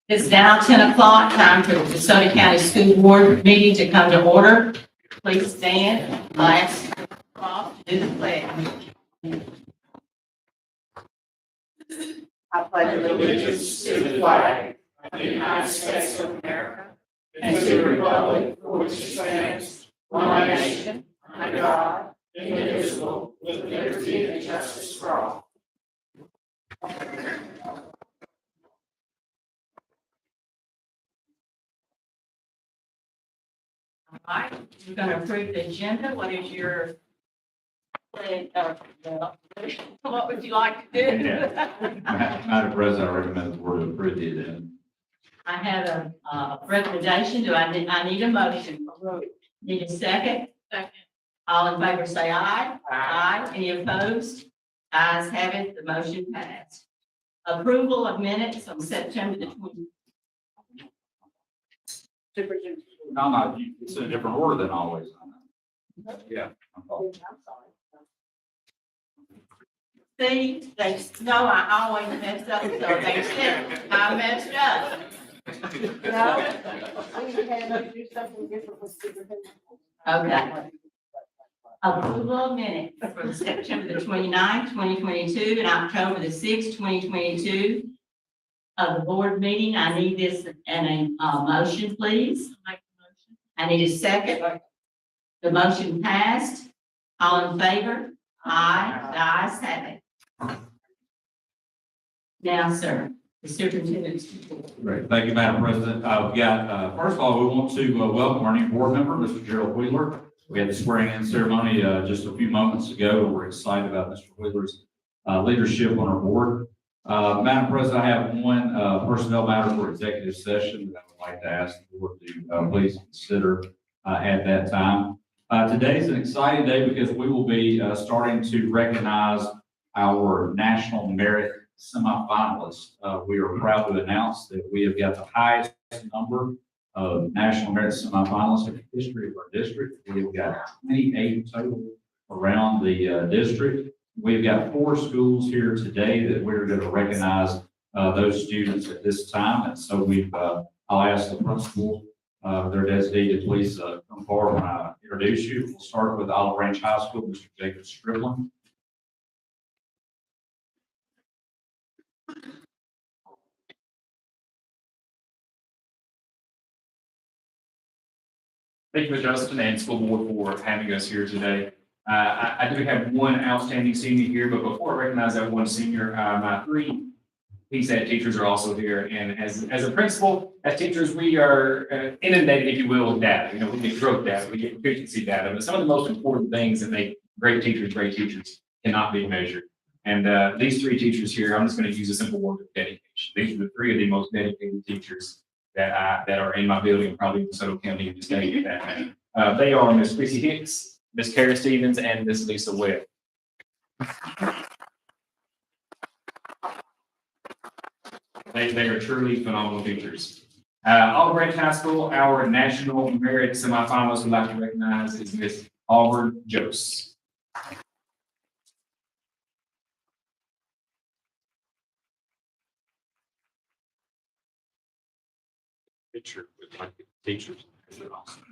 It's now 10 o'clock, time for the DeSoto County School Board meeting to come to order. Please stand. I'll ask you to do the pledge. I pledge allegiance to the flag of the United States of America and to the republic for which it stands, one nation, under God, indivisible, with liberty and justice for all. All right, we're going to approve the agenda. What is your plan? What would you like to do? Madam President, I recommend the board approve the agenda. I have a recommendation. I need a motion. Need a second? Second. All in favor say aye. Aye. Any opposed? Ayes have it. The motion passed. Approval of minutes on September the 20th. No, it's in a different order than always. Yeah. See, they know I always mess up, so they said I messed up. Okay. Approval of minutes from September the 29th, 2022 and October the 6th, 2022 of the board meeting. I need this in a motion, please. I need a second. The motion passed. All in favor? Aye. The ayes have it. Now, sir, the superintendent's report. Great. Thank you, Madam President. We got, first of all, we want to welcome our new board member, Mr. Gerald Wheeler. We had the swearing-in ceremony just a few moments ago. We're excited about Mr. Wheeler's leadership on our board. Madam President, I have one personnel matter for executive session that I would like to ask the board to please consider at that time. Today is an exciting day because we will be starting to recognize our national merit semifinalists. We are proud to announce that we have got the highest number of national merit semifinalists in the history of our district. We've got 28 total around the district. We've got 4 schools here today that we're going to recognize those students at this time. And so I'll ask the principal, their designee, to please come forward when I introduce you. We'll start with Olive Branch High School, Mr. Jacob Strickland. Thank you, Justin, and school board for having us here today. I do have one outstanding senior here, but before I recognize that one senior, my 3 PSAT teachers are also here. And as a principal, as teachers, we are inundated, if you will, with data. You know, we get growth data, we get efficiency data, but some of the most important things that make great teachers cannot be measured. And these 3 teachers here, I'm just going to use a simple word of dedication. These are the 3 of the most dedicated teachers that are in my building, probably in DeSoto County in the state. They are Miss Chrissy Hicks, Miss Kara Stevens, and Miss Lisa Webb. They are truly phenomenal teachers. Olive Branch High School, our national merit semifinalist we'd like to recognize is Miss Auburn Jose. Picture with like teachers. They're awesome.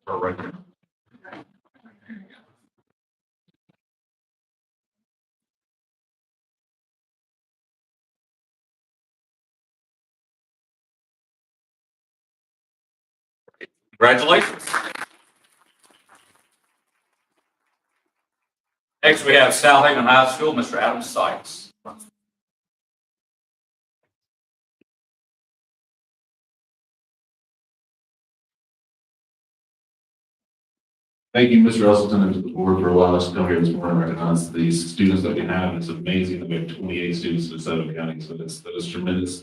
All right. Congratulations. Next, we have South Haven High School, Mr. Adam Sykes. Thank you, Mr. Russellton, and to the board for allowing us to come here this morning and recognize these students that we have. It's amazing that we have 28 students in DeSoto County, so that is tremendous.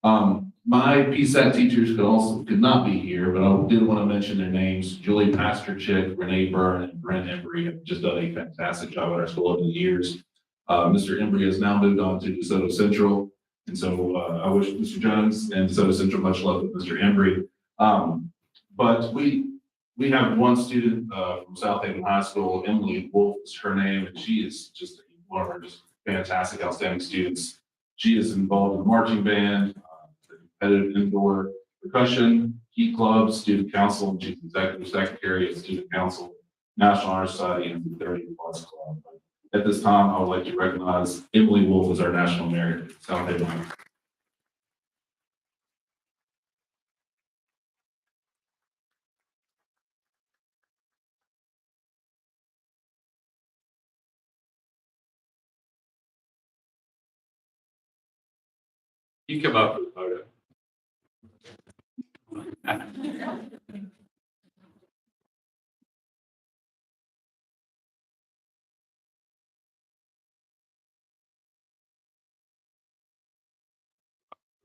My PSAT teachers could not be here, but I did want to mention their names. Julie Pasterchick, Renee Byrne, and Brent Embry have just done a fantastic job at our school over the years. Mr. Embry has now moved on to DeSoto Central, and so I wish Mr. Jones and DeSoto Central much love with Mr. Embry. But we have one student from South Haven High School, Emily Wolf is her name, and she is just one of our just fantastic, outstanding students. She is involved in the marching band, the competitive indoor percussion, key clubs, student council, and she's executive secretary of student council, National Honor Society, and the 30 Plus Club. At this time, I would like to recognize Emily Wolf as our national merit at South Haven High School. You come up with a photo.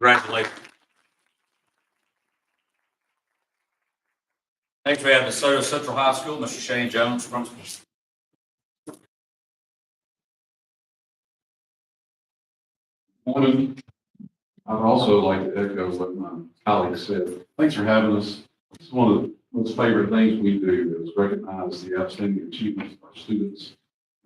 Congratulations. Next, we have DeSoto Central High School, Mr. Shane Jones, principal. Morning. I'd also like to echo what my colleague said. Thanks for having us. It's one of the most favorite things we do is recognize the outstanding achievements of our students.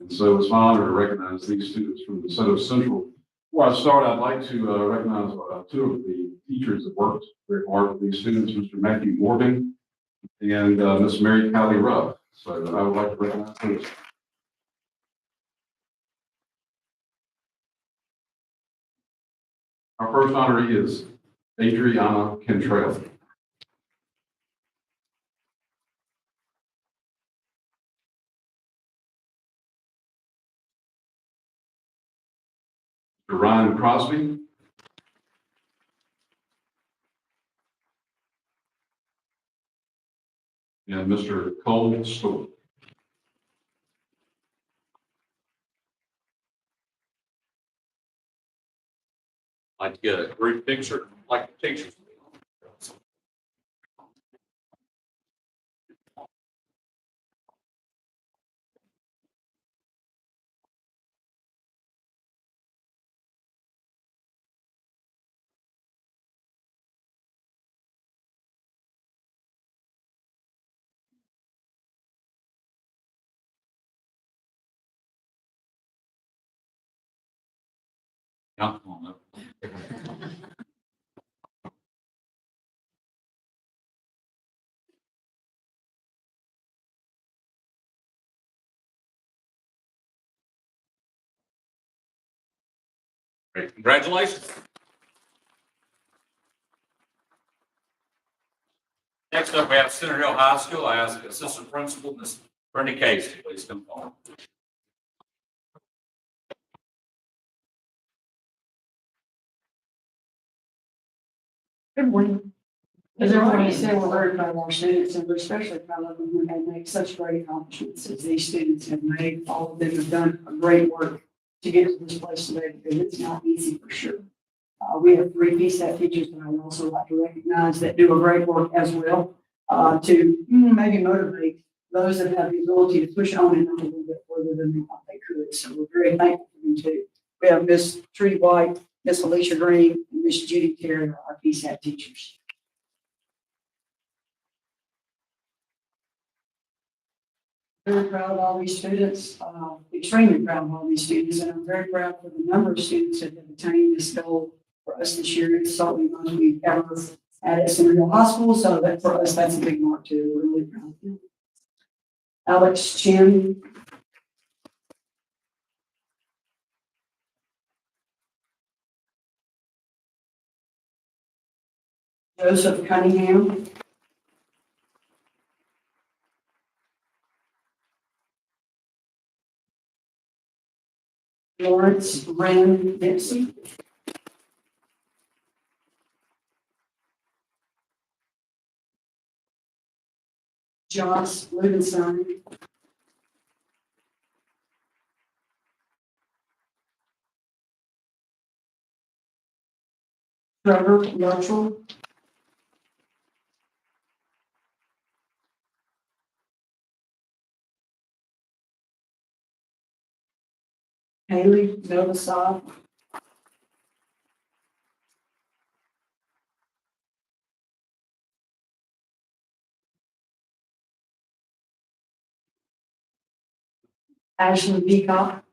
And so it's my honor to recognize these students from DeSoto Central. Before I start, I'd like to recognize two of the teachers that worked very hard with these students, Mr. Matthew Morgan and Miss Mary Callie Ruff. So I would like to recognize those. Our first honoree is Adriana Cantrell. Mr. Ryan Crosby. And Mr. Cole Stewart. Like to get a group picture, like the teachers. Come on up. Great, congratulations. Next up, we have Center Hill High School. I ask Assistant Principal, Ms. Brenda Casey, please come forward. Good morning. As everyone said, we're very proud of our students, and we're especially proud of them when they make such great accomplishments as these students have made. All of them have done a great work to get to this place today, because it's not easy for sure. We have 3 PSAT teachers that I would also like to recognize that do a great work as well, to maybe motivate those that have the ability to push on and on a little bit further than they thought they could. So we're very thankful for them too. We have Miss Trudy White, Miss Alicia Green, and Miss Judy Terry, our PSAT teachers. Very proud of all these students, extremely proud of all these students, and I'm very proud for the number of students that have attained this goal for us this year. It's certainly the most we've ever had at Center Hill High School, so that for us, that's a big mark too. We're really proud of them. Alex Chin. Joseph Cunningham. Lawrence Rand Dempsey. Josh Livingston, Trevor Luttrell, Haley Novosad, Ashley Peacock,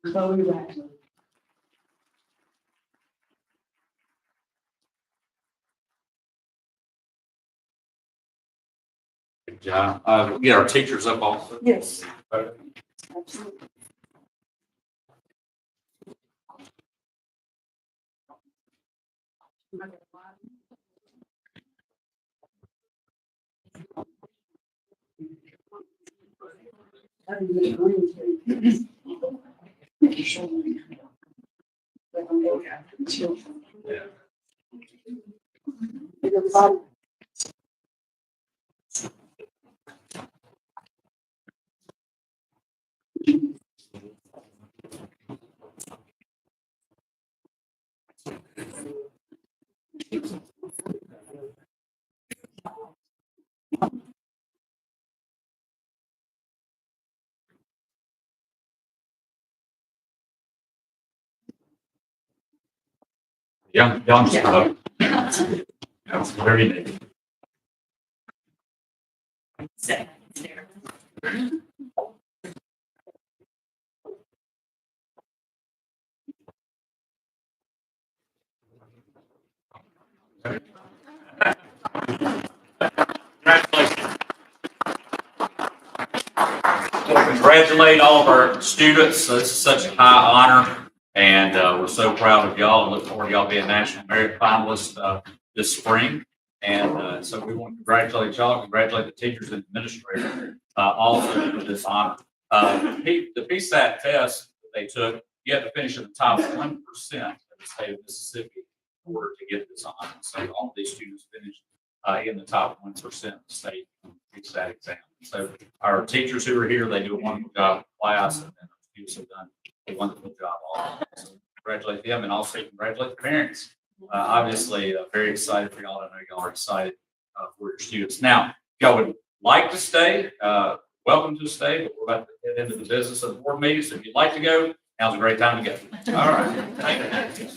Chloe Ratcliffe. Good job. We'll get our teachers up also. Yes. Absolutely. Young stuff. That's very neat. Congratulations. Congratulate all of our students. This is such a high honor, and we're so proud of y'all and look forward to y'all being national merit finalists this spring. And so we want to congratulate y'all, congratulate the teachers and administrators also for this honor. The PSAT test that they took, you have to finish in the top 1% of the state of Mississippi in order to get this honor. So all of these students finished in the top 1% of the state PSAT exam. So our teachers who are here, they do a wonderful job in class, and then our students have done a wonderful job also. So congratulate them, and also congratulate the parents. Obviously, very excited for y'all. I know y'all are excited for your students. Now, if y'all would like to stay, welcome to stay, but we're about to get into the business of the board meeting. So if you'd like to go, now's a great time to go. All right. Thank you.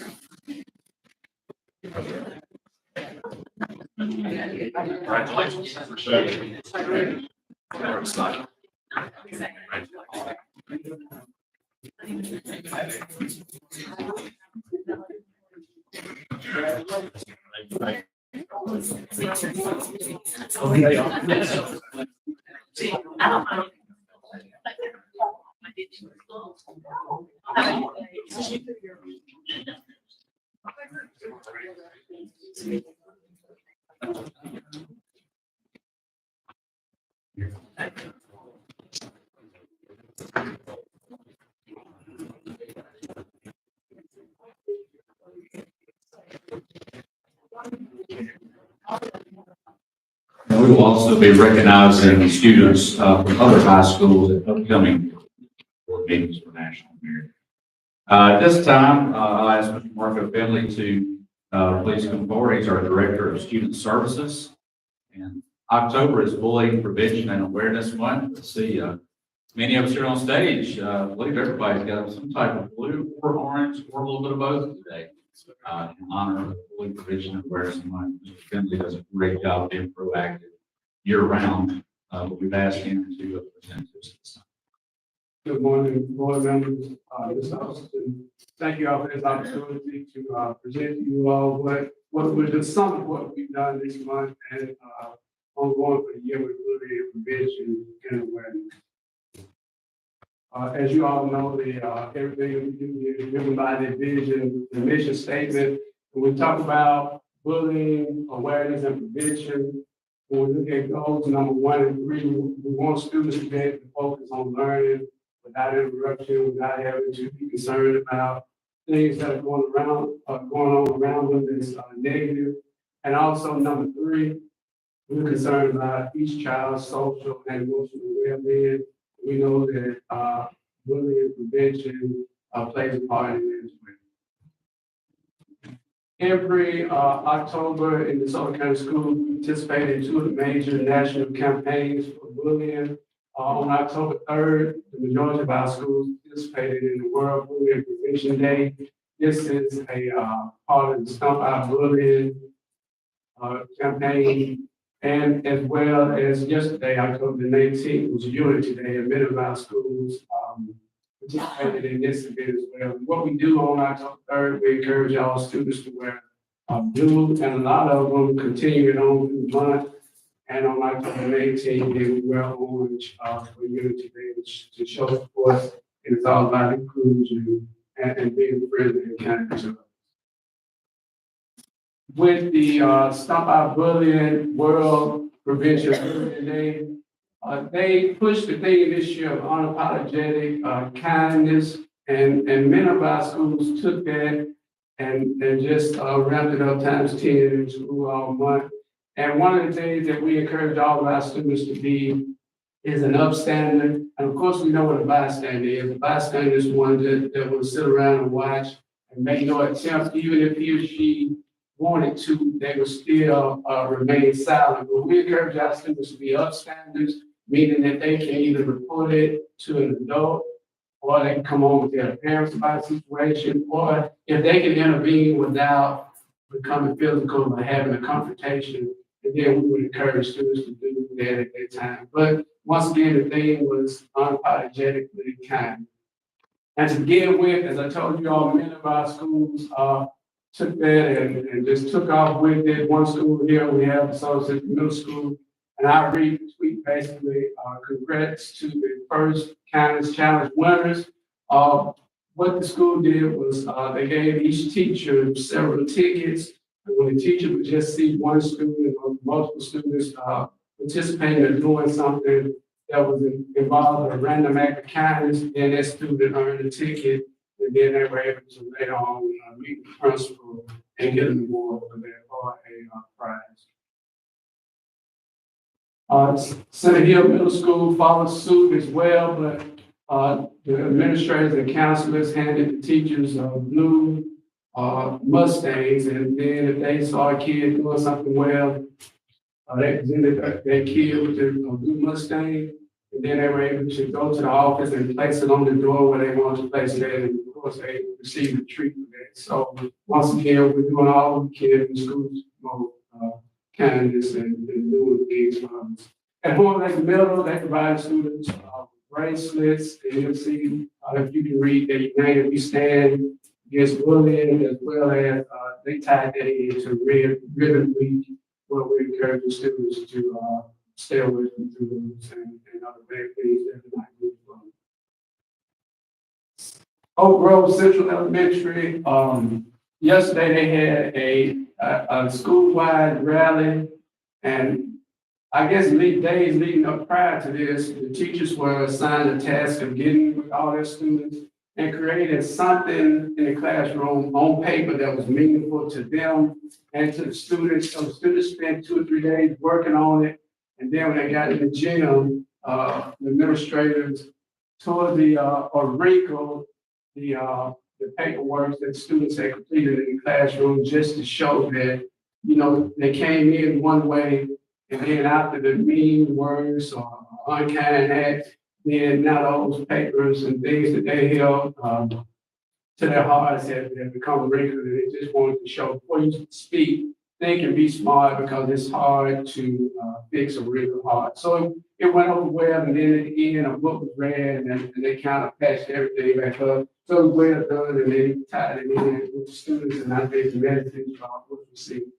Congratulations. We're excited. And we will also be recognizing students from other high schools at upcoming board meetings for national merit. At this time, I'll ask Mr. Marco Finley to please come forward. He's our Director of Student Services. And October is Bullying Prevention and Awareness Month. Let's see, many of us here on stage, I believe everybody's got some type of blue or orange or a little bit of both today. In honor of Bullying Prevention and Awareness Month. Mr. Finley does a great job being proactive year-round, but we've asked him to present this. Good morning, board members. Thank you all for this opportunity to present to you all what we're just some of what we've done this month and ongoing for the year with bullying prevention and awareness. As you all know, everything we do is driven by the vision, the mission statement. When we talk about bullying, awareness, and prevention, when we look at goals number 1 and 3, we want students to be able to focus on learning without interruption, without having to be concerned about things that are going on around them that's negative. And also number three, we're concerned about each child's social and emotional well-being. We know that, bullying prevention, plays a part in it as well. Every, October in DeSoto County Schools, we participate in two of the major national campaigns for bullying. On October 3rd, the majority of our schools participated in the World Bullying Prevention Day. This is a, part of the Stop Out Bullying, campaign. And as well as yesterday, October 19th, was Unity Day, and many of our schools participated in this event as well. What we do on October 3rd, we encourage all students to wear blue, and a lot of them continue it on through the month. And on October 18th, they will wear orange for Unity Day, which to show support. And it's all about inclusion and being friendly and kind to each other. With the Stop Out Bullying World Prevention Day, they pushed the theme this year of unapologetic kindness, and many of our schools took that and just ramped it up times 10 in school all month. And one of the things that we encourage all of our students to be is an upstander. And of course, we know what a bystander is. A bystander is one that will sit around and watch and make no attempt, even if he or she wanted to, they would still remain silent. But we encourage our students to be upstanders, meaning that they can either report it to an adult, or they can come home with their parents about the situation, or if they can intervene without becoming physical or having a confrontation, and then we would encourage students to do that at that time. But once again, the thing was unapologetically kind. And to begin with, as I told you all, many of our schools took that and just took off with it. One school here, we have DeSoto Central Middle School, and I retweet basically, congrats to the first Kindness Challenge winners. What the school did was, they gave each teacher several tickets. And when the teacher would just see one student or multiple students, participating or doing something that was involved in a random act of kindness, then that student earned a ticket. And then they were able to later on meet the principal and get an award for that or a prize. Center Hill Middle School followed suit as well, but the administrators and counselors handed the teachers blue Mustangs, and then if they saw a kid doing something well, they presented that kid with the blue Mustang, and then they were able to go to the office and place it on the door where they wanted to place it at, and of course they received a treat for that. So once again, we're doing all we can in schools to promote kindness and doing things for others. At Home Lake Middle, they provide students bracelets, and you'll see if you can read their name, we stand against bullying, as well as they tied that into Ribbon Week, where we encourage the students to stay away from drugs and other bad things that they might do from. Oak Grove Central Elementary, yesterday they had a school-wide rally, and I guess days leading up prior to this, the teachers were assigned the task of getting with all their students and creating something in the classroom on paper that was meaningful to them and to the students. So the students spent 2 or 3 days working on it. And then when they got in the gym, the administrators tore or wrinkled the paperwork that students had completed in the classroom, just to show that, you know, they came in one way, and then after the mean words or unkind acts, then now those papers and things that they held to their hearts have become wrinkled, and they just wanted to show, before you speak, think and be smart, because it's hard to fix a wrinkled heart. So it went over well, and then at the end, a book was read, and they kind of patched everything back up. So it was well done, and they tied it in with the students, and I think the message was received.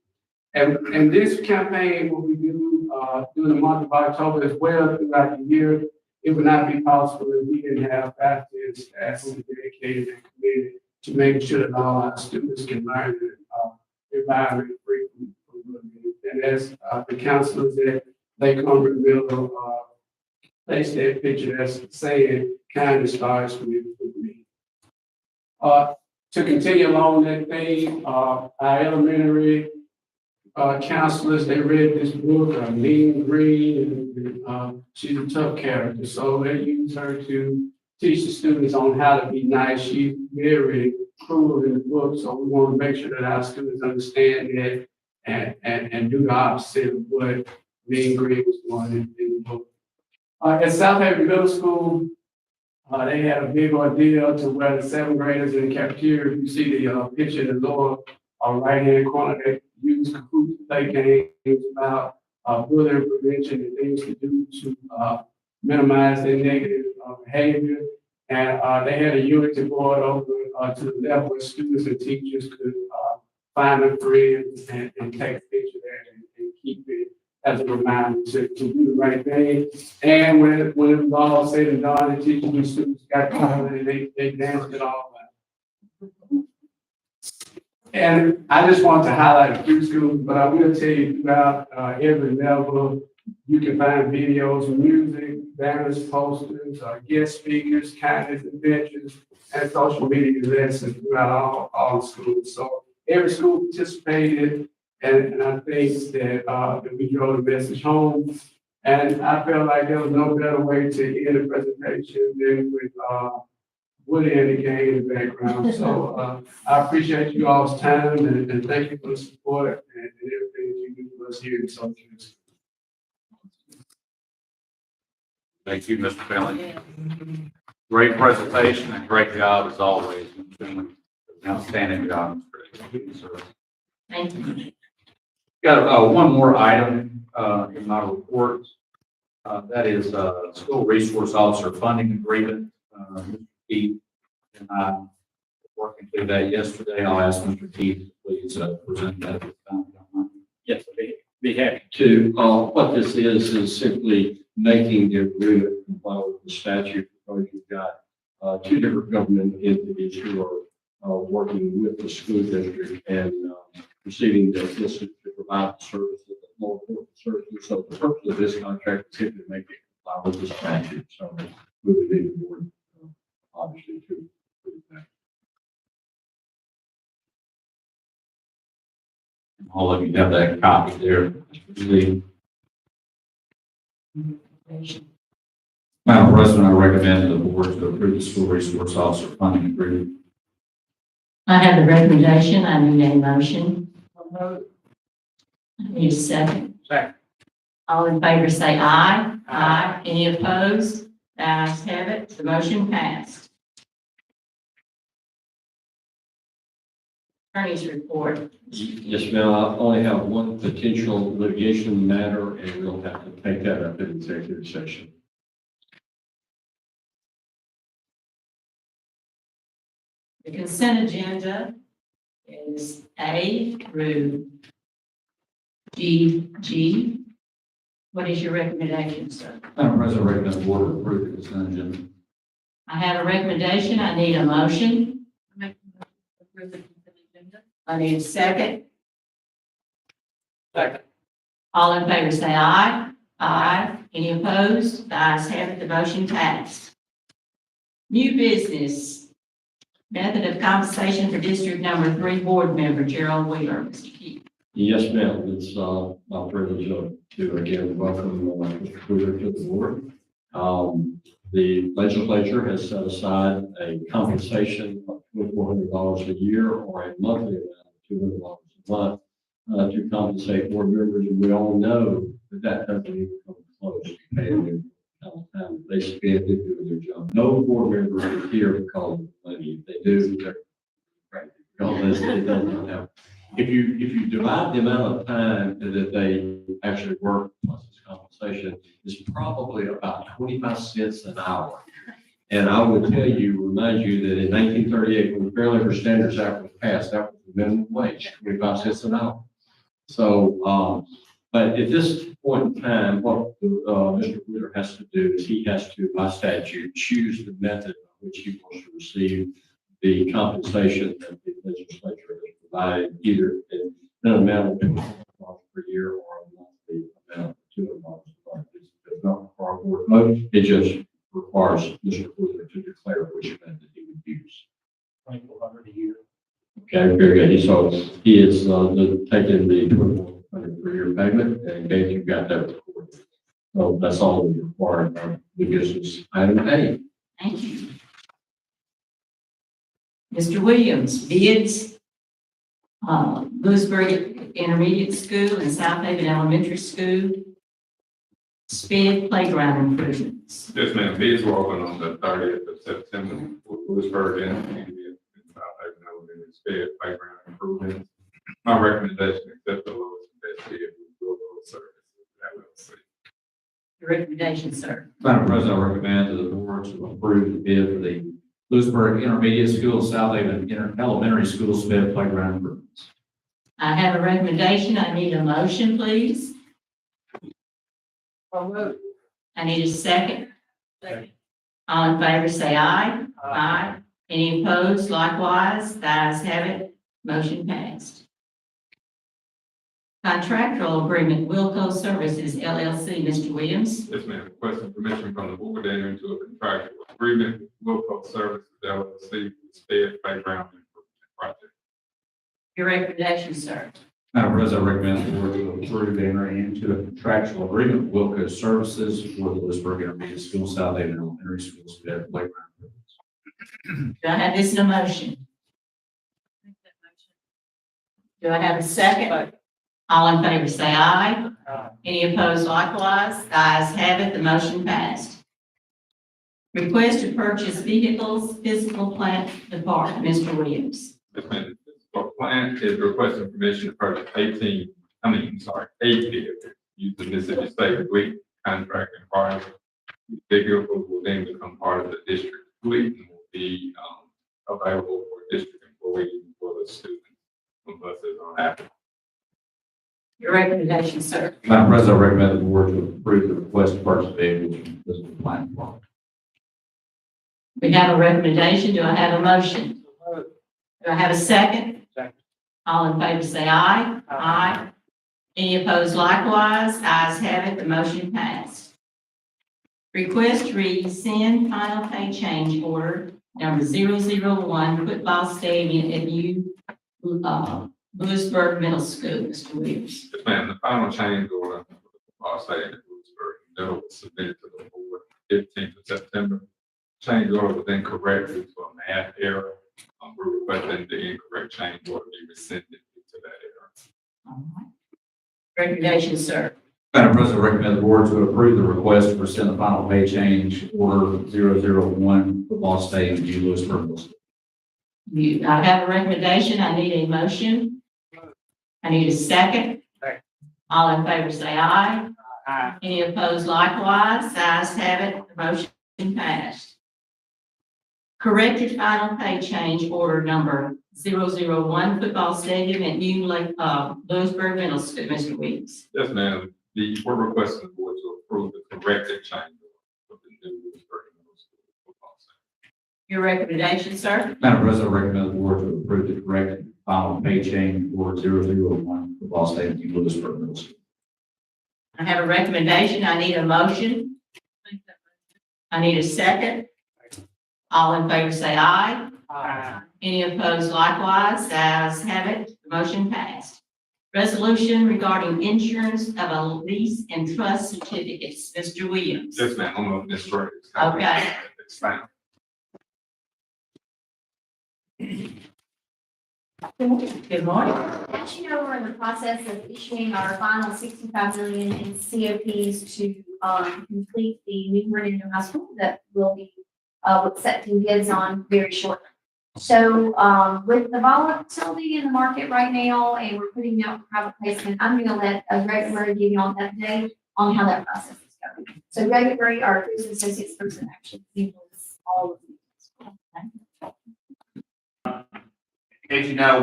And this campaign will be due through the month of October as well throughout the year. It would not be possible if we didn't have faculty and staff who are dedicated and committed to making sure that all our students can learn the environment free from bullying. And as the counselors at Lake Humber Middle placed that picture, that's saying kindness starts with me. to continue along that theme, our elementary counselors, they read this book, Mean Green, and she's a tough character, so they use her to teach the students on how to be nice. She's very cruel in the book, so we want to make sure that our students understand that and do the opposite of what Mean Green was doing in the book. At South Haven Middle School, they had a big ordeal to where the seventh graders in the cafeteria, you see the picture in the lower right-hand corner, they use Kahoot to play games about bullying prevention and things to do to minimize their negative behavior. And they had a unity board over to the level where students and teachers could find their friends and take a picture there and keep it as a reminder to do the right thing. And when it was all said and done, the teachers and students got together and they danced it all out. And I just want to highlight a few schools, but I will tell you throughout every level, you can find videos, music, banners, posters, guest speakers, kindness adventures, and social media lessons throughout all the schools. So every school participated, and I think that we drove the message home. And I felt like there was no better way to end the presentation than with Woody and the gang in the background. So I appreciate you all's time and thank you for the support and everything that you do for us here in South Carolina. Thank you, Mr. Finley. Great presentation and great job as always. Outstanding job. Thank you. Got one more item in my report. That is school resource officer funding agreement. Mr. Keith and I were working through that yesterday. I'll ask Mr. Keith to please present that at this time. Yes, I'd be happy to. What this is simply making the agreement comply with the statute, because you've got two different government entities who are working with the school district and receiving the assistance to provide the services, more important services. So the purpose of this contract is simply to make it comply with the statute. So we would need the board, obviously, to approve that. All of you have that copy there. Mr. Lee. Madam President, I recommend the board to approve the school resource officer funding agreement. I have the recommendation. I need a motion. I need a second. Second. All in favor say aye. Aye. Any opposed? The ayes have it. The motion passed. Attorney's report. Yes, ma'am. I only have one potential litigation matter, and we'll have to take that up in executive session. The consent agenda is A through G. What is your recommendation, sir? Madam President, I recommend the board approve the consent agenda. I have a recommendation. I need a motion. I need a second. Second. All in favor say aye. Aye. Any opposed? The ayes have it. The motion passed. New business. Method of compensation for District Number 3 Board Member Gerald Wheeler. Mr. Keith. Yes, ma'am. It's my privilege to again welcome Mr. Kruger to the board. The legislature has set aside a compensation of $2,400 a year or a monthly amount of $200 a month to compensate board members. And we all know that doesn't even come close to paying them time they spend in doing their job. No board member is here because of money. If they do, they're right. Because it doesn't happen. If you divide the amount of time that they actually work plus this compensation, it's probably about 25 cents an hour. And I would remind you that in 1938, when the Fair Labor Standards Act was passed, that was the minimum wage, 25 cents an hour. So, but at this point in time, what Mr. Wheeler has to do is he has to, by statute, choose the method by which he wants to receive the compensation that the legislature has provided, either in an amount of $200 per year or a monthly amount of $200 per month. It does not require a board vote. It just requires Mr. Wheeler to declare which method he would use. $2,400 a year. Okay, very good. So he is, taking the 2,400 per year payment, and Gabe, you got that recorded. So that's all we require of the business item A. Thank you. Mr. Williams, bids, Lewisburg Intermediate School and South Haven Elementary School, sped playground improvements. Yes, ma'am. Bids were open on the 30th of September for Lewisburg and South Haven Elementary sped playground improvements. My recommendation, accept the lowest and best bid with local services, LLC. Your recommendation, sir. Madam President, I recommend to the board to approve the bid for the Lewisburg Intermediate School, South Haven Elementary School sped playground improvements. I have a recommendation. I need a motion, please. I need a second. Second. All in favor, say aye. Aye. Any opposed? Likewise, the ayes have it. Motion passed. Contractual agreement, Wilco Services LLC, Mr. Williams. Yes, ma'am. Requesting permission from the board to enter into a contractual agreement with Local Services, LLC, for sped playground improvement project. Your recommendation, sir. Madam President, I recommend the board to approve entering into a contractual agreement with Wilco Services for the Lewisburg Intermediate School, South Haven Elementary School sped playground improvements. Do I have this in a motion? Do I have a second? All in favor, say aye. Any opposed likewise? The ayes have it. The motion passed. Request to purchase vehicles, physical plant department, Mr. Williams. Yes, ma'am. Our plan is requesting permission to purchase eight vehicles using Mississippi State fleet contract and price. These vehicles will then become part of the district fleet and will be available for district employees for the students when buses are active. Your recommendation, sir. Madam President, I recommend the board to approve the request to purchase vehicles from the physical plant department. We have a recommendation. Do I have a motion? Do I have a second? Second. All in favor, say aye. Aye. Any opposed likewise? The ayes have it. The motion passed. Request to rescind final pay change order number 001 football stadium at Lewisburg Middle School, Mr. Williams. Yes, ma'am. The final change order for the football stadium at Lewisburg Middle was submitted to the board 15th of September. Change order was then corrected to a math error. We're requesting the incorrect change order be rescinded to that error. All right. Recommendation, sir. Madam President, I recommend the board to approve the request to rescind the final pay change order 001 football stadium at Lewisburg Middle School. I have a recommendation. I need a motion. I need a second. Second. All in favor, say aye. Aye. Any opposed likewise? The ayes have it. The motion passed. Corrected final pay change order number 001 football stadium at Lewisburg Middle School, Mr. Williams. Yes, ma'am. We're requesting the board to approve the corrected change order for the new Lewisburg Middle School football stadium. Your recommendation, sir? Madam President, I recommend the board to approve the corrected final pay change order 001 football stadium at Lewisburg Middle School. I have a recommendation. I need a motion. I need a second. All in favor, say aye. Aye. Any opposed likewise? The ayes have it. The motion passed. Resolution regarding insurance of a lease and trust certificates, Mr. Williams. Yes, ma'am. I'm on this right. Okay. It's fine. Good morning. As you know, we're in the process of issuing our final 65 million in COPs to complete the new Vernon High School that will be accepting bids on very shortly. So with the volatility in the market right now, and we're putting out private placement, I'm going to let Greg Murray give you all that update on how that process is going. So Greg Murray, our Cruise Associates person, actually handles all of these. As you know,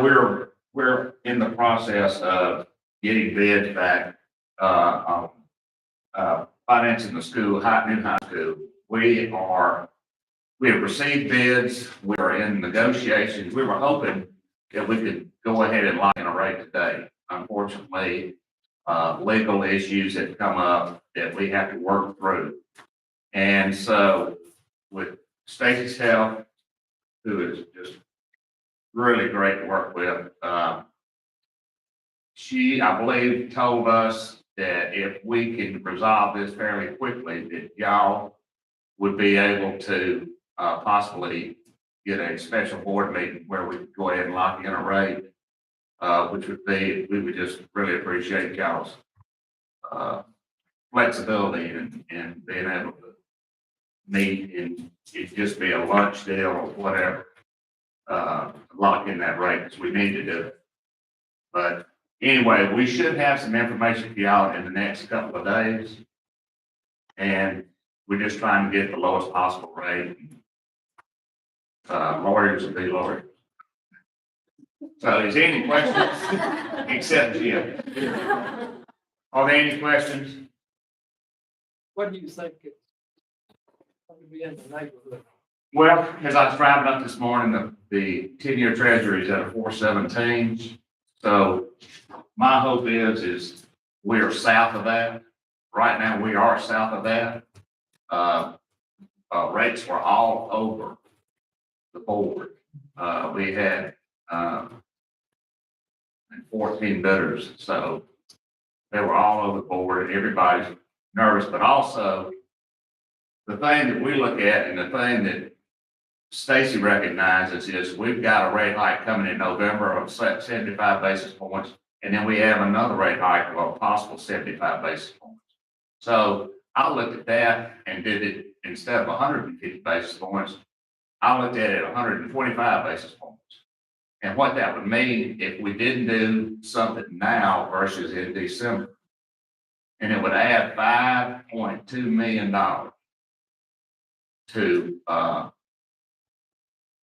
we're in the process of getting bids back, financing the school, new high school. We have received bids. We are in negotiations. We were hoping that we could go ahead and lock in a rate today. Unfortunately, legal issues have come up that we have to work through. And so with Stacy's help, who is just really great to work with. She, I believe, told us that if we can resolve this fairly quickly, that y'all would be able to, possibly get a special board meeting where we could go ahead and lock in a rate, which would be, we would just really appreciate y'all's, flexibility and being able to meet and it just be a lunch deal or whatever. Lock in that rate because we need to do it. But anyway, we should have some information for y'all in the next couple of days. And we're just trying to get the lowest possible rate. Lawyers will be lawyers. So is there any questions? Except Jim. Are there any questions? What do you think it's going to be in the neighborhood? Well, as I was driving up this morning, the 10-year treasury is at a 4.17. So my hope is we're south of that. Right now, we are south of that. Rates were all over the board. We had 14 bidders, so they were all over the board. Everybody's nervous, but also the thing that we look at and the thing that Stacy recognizes is we've got a rate hike coming in November of 75 basis points, and then we have another rate hike of a possible 75 basis points. So I looked at that and did it instead of 150 basis points, I looked at it 125 basis points. And what that would mean if we didn't do something now versus in December, and it would add $5.2 million to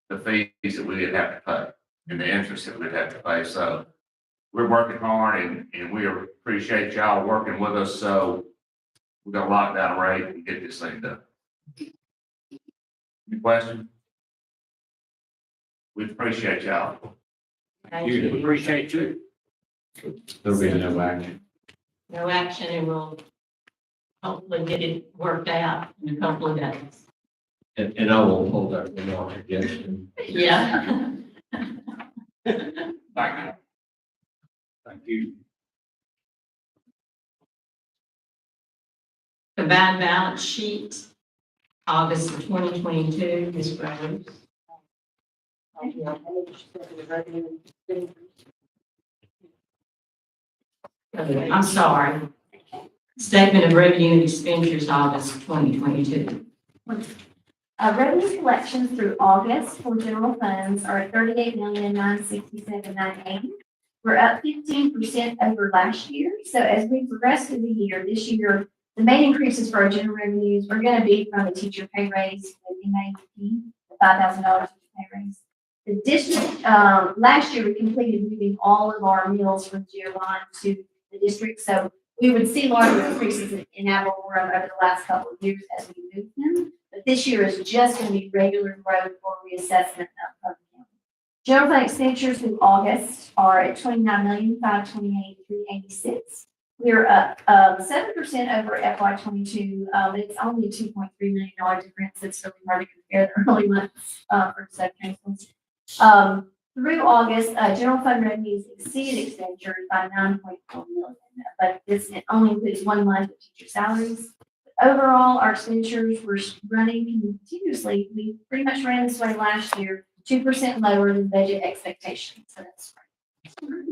the fees that we would have to pay and the interest that we'd have to pay. So we're working hard and we appreciate y'all working with us. So we're gonna lock down a rate and get this thing done. Any questions? We appreciate y'all. Thank you. Appreciate you. There'll be no action. No action, and we'll hopefully get it worked out in a couple of days. And I will hold that remark against him. Yeah. Thank you. Thank you. Combined balance sheet, August of 2022, Ms. Rose. I'm sorry. Statement of revenue and expenditures, August of 2022. Revenue collections through August for general funds are at $38,967,980. We're up 15% over last year. So as we progress through the year, this year, the main increases for our general revenues are going to be from the teacher pay raise, the MAP, the $5,000 teacher pay raise. The district, last year we completed moving all of our meals from Tier 1 to the district. So we would see larger increases in ad valorem over the last couple of years as we move them. But this year is just going to be regular growth or reassessment of Cook County. General fund expenditures through August are at $29,528,386. We're up 7% over FY22. It's only a $2.3 million difference. It's really hard to compare the early months for subtransfers. Through August, general fund revenues exceeded expenditures by $9.4 million, but this only includes 1 month of teacher salaries. Overall, our expenditures were running continuously. We pretty much ran this way last year, 2% lower than budget expectations. So that's right.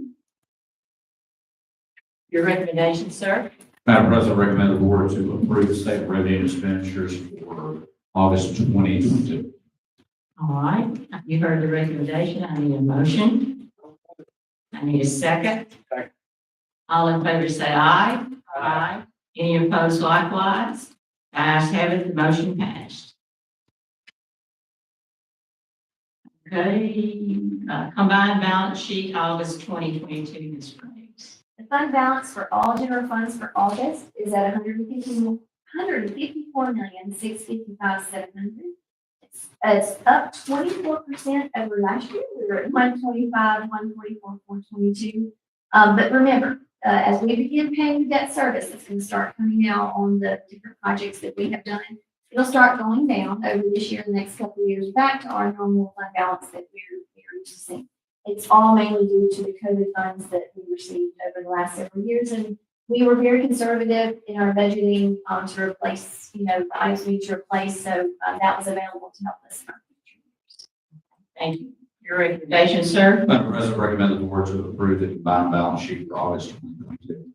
Your recommendation, sir? Madam President, I recommend the board to approve the statement of revenue and expenditures for August 2022. All right, you heard the recommendation. I need a motion. I need a second. Second. All in favor say aye. Aye. Any opposed likewise? Ayes have it, the motion passed. Okay, combined balance sheet, August 2022, Ms. Graves. The fund balance for all general funds for August is at $154,655,700. It's up 24% over last year. We were at 125, 144, 422. But remember, as we begin paying the debt service, it's going to start coming out on the different projects that we have done. It'll start going down over this year and the next couple of years back to our normal fund balance that we're purchasing. It's all mainly due to the COVID funds that we received over the last several years, and we were very conservative in our budgeting, to replace, the items we need to replace, so, that was available to help us in our future years. Thank you. Your recommendation, sir? Madam President, recommend the board to approve the combined balance sheet for August 2022.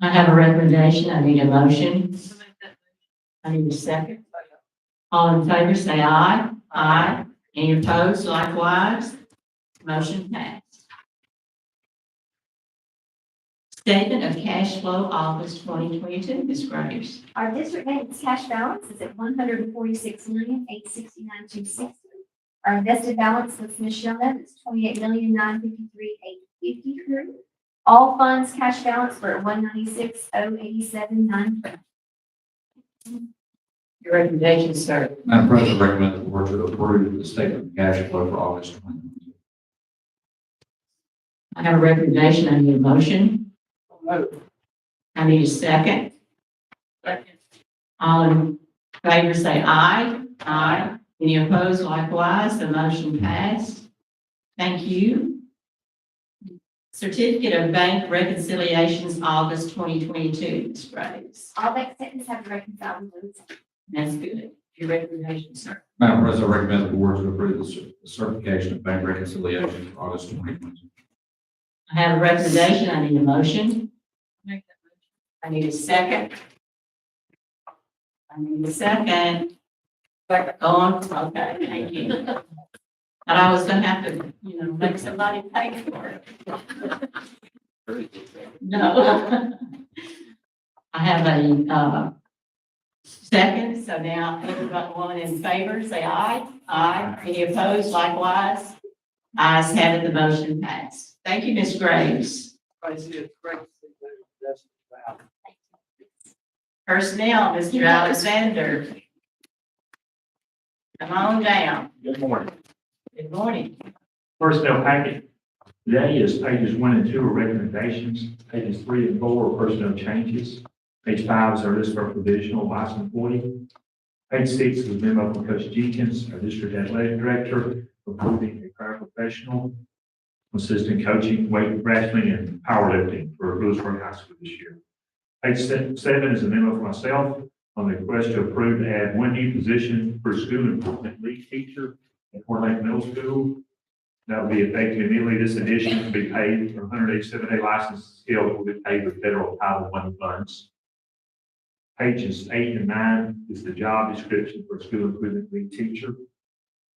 I have a recommendation. I need a motion. I need a second. All in favor, say aye. Aye. Any opposed, likewise? Motion passed. Statement of cash flow, August 2022, Ms. Graves. Our district maintenance cash balance is at $146,869,260. Our invested balance with Ms. Shellman is $28,953,853. All funds cash balance were at $196,087,9. Your recommendation, sir. Madam President, recommend the board to approve the statement of cash flow for August 2022. I have a recommendation. I need a motion. I need a second. All in favor, say aye. Aye. Any opposed, likewise? The motion passed. Thank you. Certificate of Bank Reconciliations, August 2022, Ms. Graves. All bank statements have reconciled with those. That's good. Your recommendation, sir. Madam President, recommend the board to approve the certification of bank reconciliation for August 2022. I have a recommendation. I need a motion. I need a second. I need a second. Go on. Okay, thank you. And I was gonna have to, make somebody pay for it. No. I have a, second, so now everyone in favor, say aye. Aye. Any opposed, likewise? Ayes have it, the motion passed. Thank you, Ms. Graves. Personnel, Mr. Alexander. Come on down. Good morning. Good morning. Personnel packet today is pages 1 and 2 are recommendations. Pages 3 and 4 are personnel changes. Page 5 is our list for provisional vice employee. Page 6 is a memo from Coach Jenkins, our district athletic director, approving a paraprofessional assistant coaching, weight wrestling, and powerlifting for Lewisburg High School this year. Page 7 is a memo for myself on the request to approve to add 1 new position for school improvement lead teacher at Fort Lake Middle School. That will be effective immediately. This addition will be paid for 187-day license scale that will be paid with federal Title I funds. Pages 8 and 9 is the job description for school improvement lead teacher.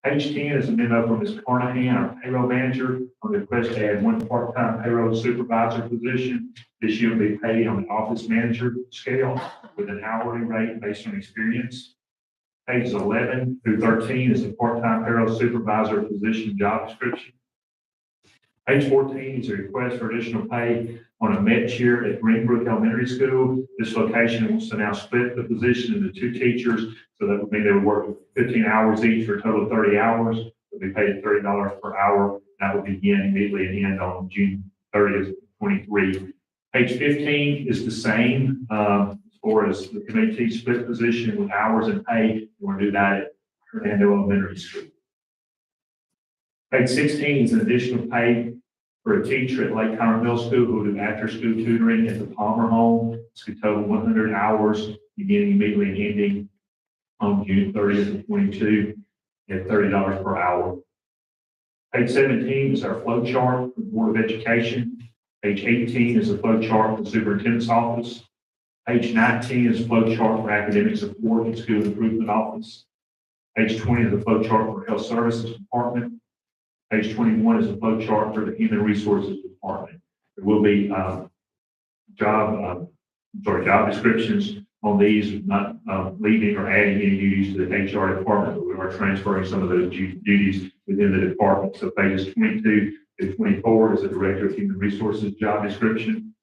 Page 10 is a memo from Ms. Carnahan, our payroll manager, on the request to add 1 part-time payroll supervisor position. This year will be paid on the office manager scale with an hourly rate based on experience. Pages 11 through 13 is the part-time payroll supervisor position job description. Page 14 is a request for additional pay on a med chair at Greenbrook Elementary School. This location wants to now split the position into 2 teachers, so that would mean they would work 15 hours each for a total of 30 hours. They'll be paid $30 per hour. That will begin immediately and end on June 30th, 23. Page 15 is the same as far as the committee split position with hours and pay. We're going to do that at Hernando Elementary School. Page 16 is an additional pay for a teacher at Lake Conroe Middle School who will do after-school tutoring at the Palmer Home. It's going to total 100 hours, beginning immediately and ending on June 30th of 22 at $30 per hour. Page 17 is our flow chart for the Board of Education. Page 18 is a flow chart for the Superintendent's Office. Page 19 is a flow chart for Academic Support and School Improvement Office. Page 20 is a flow chart for Health Services Department. Page 21 is a flow chart for the Human Resources Department. There will be job descriptions on these, not leaving or adding any duties to the HR department, but we are transferring some of those duties within the department. So pages 22 to 24 is the Director of Human Resources job description.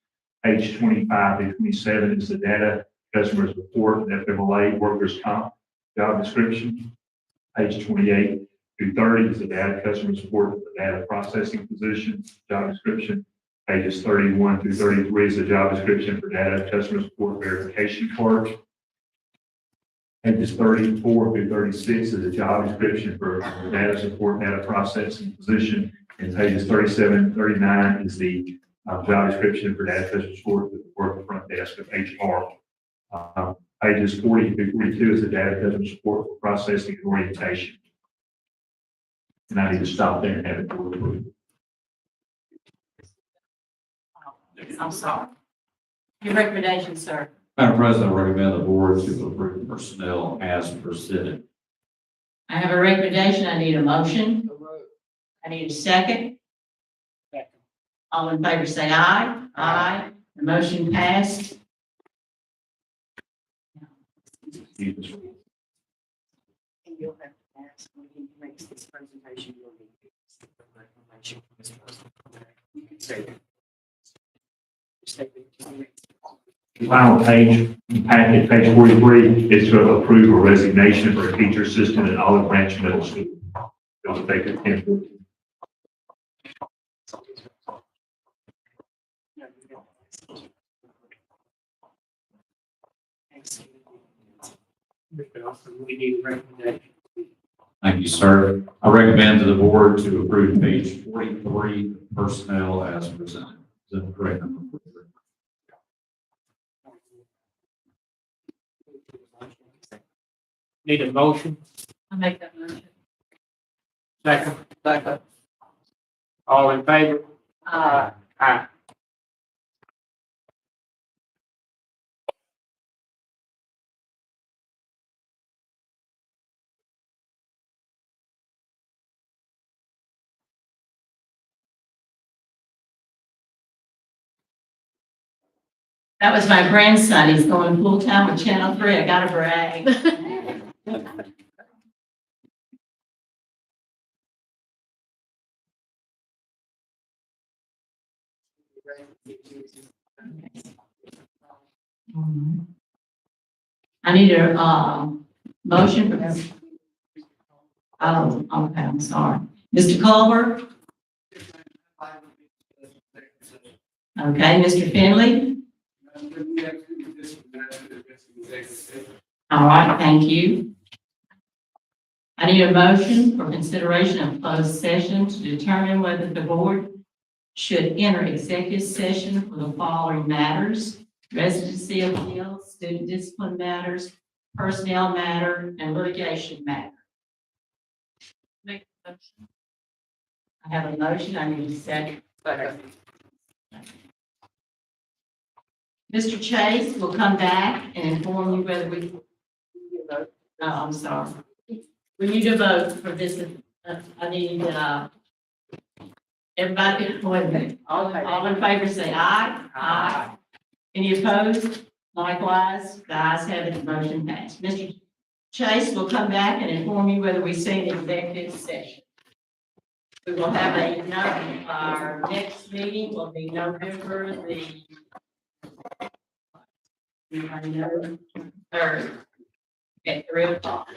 Page 25 to 27 is the Data Customers Report and FMLA Workers' Comp job description. Page 28 through 30 is the Data Customer Support for the Data Processing position job description. Pages 31 through 33 is the job description for Data Customer Support Verification Clerk. Pages 34 through 36 is a job description for the data support, data processing position. And pages 37 and 39 is the job description for data customer support with the work front desk of HR. Pages 40 through 42 is the data customer support for processing and orientation. And I need to stop there and have it approved. I'm sorry. Your recommendation, sir. Madam President, I recommend the board to approve personnel as presented. I have a recommendation. I need a motion. I need a second. All in favor say aye. Aye. The motion passed. And you'll have to ask when he makes this presentation, you'll need to get the recommendation from this person. You can say that. Statement to me. The final page, packet, page 43, is to approve a resignation for a teacher assistant at Olive Branch Middle School. It was effective 10/14. We need a recommendation. Thank you, sir. I recommend to the board to approve page 43, personnel as presented. Is that correct? Need a motion? I make that motion. Second. Second. All in favor? Aye. Aye. That was my grandson. He's going full time with Channel 3. I gotta brag. I need a, motion for this. Oh, okay, I'm sorry. Mr. Culver? Okay, Mr. Finley? All right, thank you. I need a motion for consideration of closed session to determine whether the board should enter executive session for the following matters: residency appeals, student discipline matters, personnel matter, and litigation matter. Make a motion. I have a motion. I need a second. Mr. Chase will come back and inform you whether we. Oh, I'm sorry. We need to vote for this. I need, everybody, wait a minute. All in favor say aye. Aye. Any opposed? Likewise, the ayes have it, the motion passed. Mr. Chase will come back and inform you whether we see an executive session. We will have our next meeting will be November the 3rd at 3 o'clock.